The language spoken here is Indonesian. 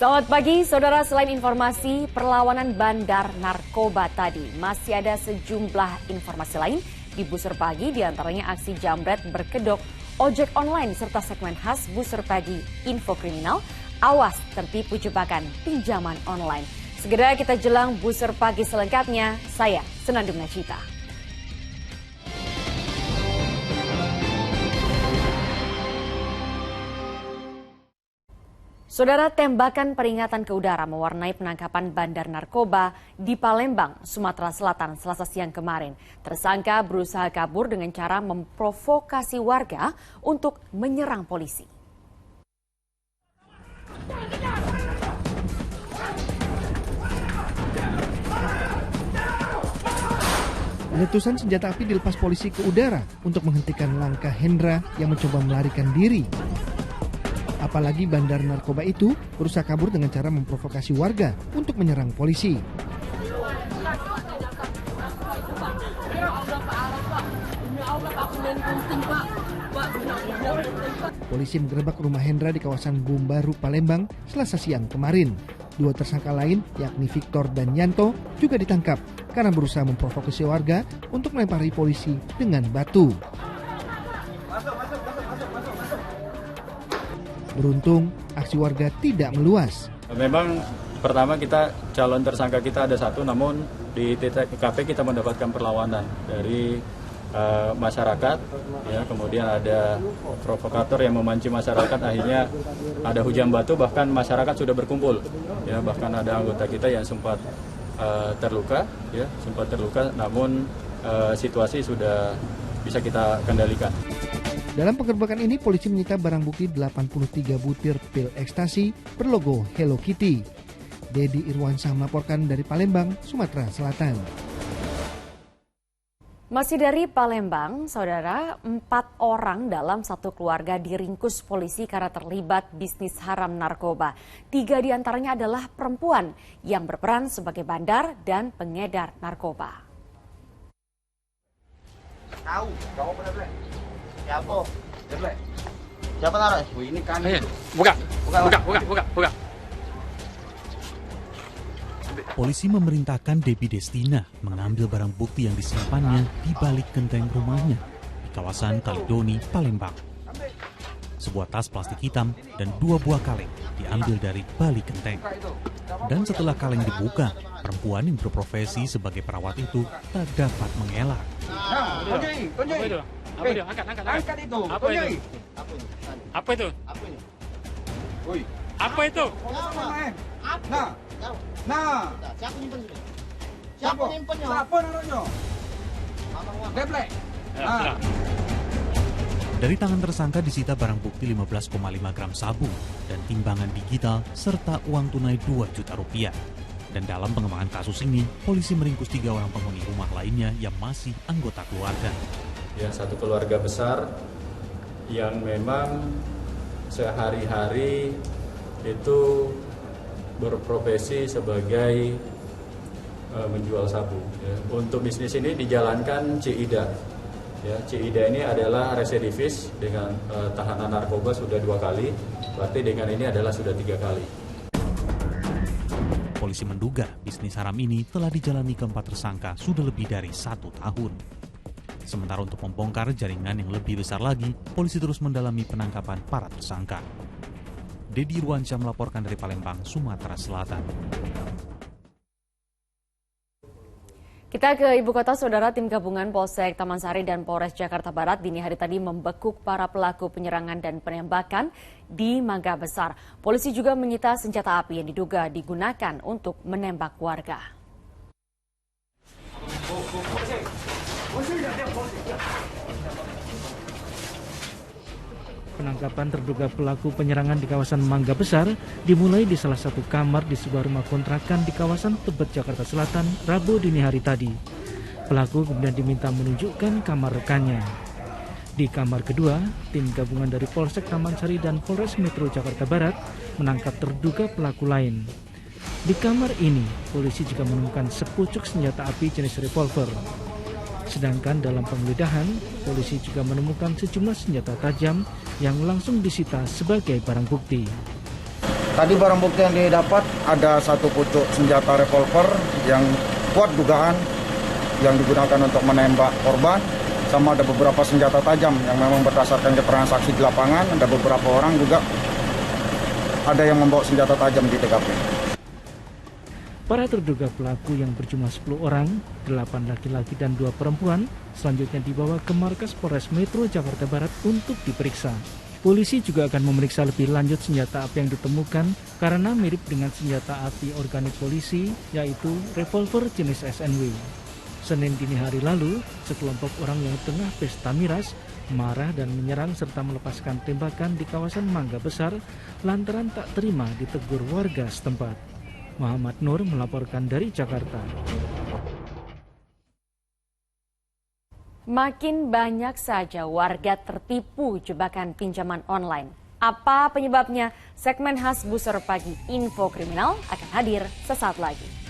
Selamat pagi, saudara. Selain informasi perlawanan bandar narkoba tadi, masih ada sejumlah informasi lain di Buser Pagi, diantaranya aksi jambret berkedok ojek online serta segmen khas Buser Pagi Info Kriminal, awas tertipu jebakan pinjaman online. Segera kita jelang Buser Pagi selengkapnya, saya Senandung Nachita. Saudara, tembakan peringatan ke udara mewarnai penangkapan bandar narkoba di Palembang, Sumatera Selatan Selasa siang kemarin. Tersangka berusaha kabur dengan cara memprovokasi warga untuk menyerang polisi. Letusan senjata api dilepas polisi ke udara untuk menghentikan langkah Hendra yang mencoba melarikan diri. Apalagi bandar narkoba itu berusaha kabur dengan cara memprovokasi warga untuk menyerang polisi. Polisi menggerebek rumah Hendra di kawasan Bumbaru, Palembang, Selasa siang kemarin. Dua tersangka lain, yakni Victor dan Yanto, juga ditangkap karena berusaha memprovokasi warga untuk melempari polisi dengan batu. Beruntung, aksi warga tidak meluas. Memang pertama calon tersangka kita ada satu, namun di TKP kita mendapatkan perlawanan dari masyarakat. Ya, kemudian ada provokator yang memancing masyarakat, akhirnya ada hujan batu, bahkan masyarakat sudah berkumpul. Ya, bahkan ada anggota kita yang sempat terluka, namun situasi sudah bisa kita kendalikan. Dalam penggerbekan ini, polisi menyita barang bukti 83 butir pil ekstasi berlogo Hello Kitty. Dedi Irwansyah melaporkan dari Palembang, Sumatera Selatan. Masih dari Palembang, saudara, 4 orang dalam satu keluarga diringkus polisi karena terlibat bisnis haram narkoba. 3 diantaranya adalah perempuan yang berperan sebagai bandar dan pengedar narkoba. Tahu, kamu benar-benar. Siapa? Siapa taruh? Ini kan. Buka. Polisi memerintahkan Debbie Destina mengambil barang bukti yang disimpannya di balik genteng rumahnya di kawasan Kalidoni, Palembang. Sebuah tas plastik hitam dan 2 buah kaleng diambil dari balik genteng. Dan setelah kaleng dibuka, perempuan yang berprofesi sebagai perawat itu tak dapat mengelak. Kunci. Angkat itu. Apa itu? Apa itu? Nah. Siapa nyimpennya? Siapa naruhnya? Deblek. Ya, Dari tangan tersangka disita barang bukti 15,5 gram sabu dan timbangan digital serta uang tunai 2 juta rupiah. Dan dalam pengembangan kasus ini, polisi meringkus 3 orang penghuni rumah lainnya yang masih anggota keluarga. Ya, satu keluarga besar yang memang sehari-hari itu berprofesi sebagai menjual sabu. Ya. Untuk bisnis ini dijalankan Cida. Ya, Cida ini adalah residivis dengan tahanan narkoba sudah 2 kali, berarti dengan ini adalah sudah 3 kali. Polisi menduga bisnis haram ini telah dijalani keempat tersangka sudah lebih dari 1 tahun. Sementara untuk membongkar jaringan yang lebih besar lagi, polisi terus mendalami penangkapan para tersangka. Dedi Irwansyah melaporkan dari Palembang, Sumatera Selatan. Kita ke ibu kota, saudara. Tim gabungan Polsek Taman Sari dan Polres Jakarta Barat dini hari tadi membekuk para pelaku penyerangan dan penembakan di Mangga Besar. Polisi juga menyita senjata api yang diduga digunakan untuk menembak warga. Penangkapan terduga pelaku penyerangan di kawasan Mangga Besar dimulai di salah satu kamar di sebuah rumah kontrakan di kawasan Tebet, Jakarta Selatan, Rabu dini hari tadi. Pelaku kemudian diminta menunjukkan kamar rekannya. Di kamar kedua, tim gabungan dari Polsek Taman Sari dan Polres Metro Jakarta Barat menangkap terduga pelaku lain. Di kamar ini, polisi juga menemukan sepucuk senjata api jenis revolver. Sedangkan dalam penggeledahan, polisi juga menemukan sejumlah senjata tajam yang langsung disita sebagai barang bukti. Tadi barang bukti yang didapat ada satu pucuk senjata revolver yang kuat dugaan yang digunakan untuk menembak korban, sama ada beberapa senjata tajam yang memang berdasarkan keterangan saksi di lapangan, ada beberapa orang juga ada yang membawa senjata tajam di TKP. Para terduga pelaku yang berjumlah 10 orang, 8 laki-laki dan 2 perempuan, selanjutnya dibawa ke markas Polres Metro Jakarta Barat untuk diperiksa. Polisi juga akan memeriksa lebih lanjut senjata api yang ditemukan karena mirip dengan senjata api organik polisi, yaitu revolver jenis SNW. Senin dini hari lalu, sekelompok orang yang tengah pesta miras marah dan menyerang serta melepaskan tembakan di kawasan Mangga Besar lantaran tak terima ditegur warga setempat. Muhammad Nur melaporkan dari Jakarta. Makin banyak saja warga tertipu jebakan pinjaman online. Apa penyebabnya? Segmen khas Buser Pagi Info Kriminal akan hadir sesaat lagi.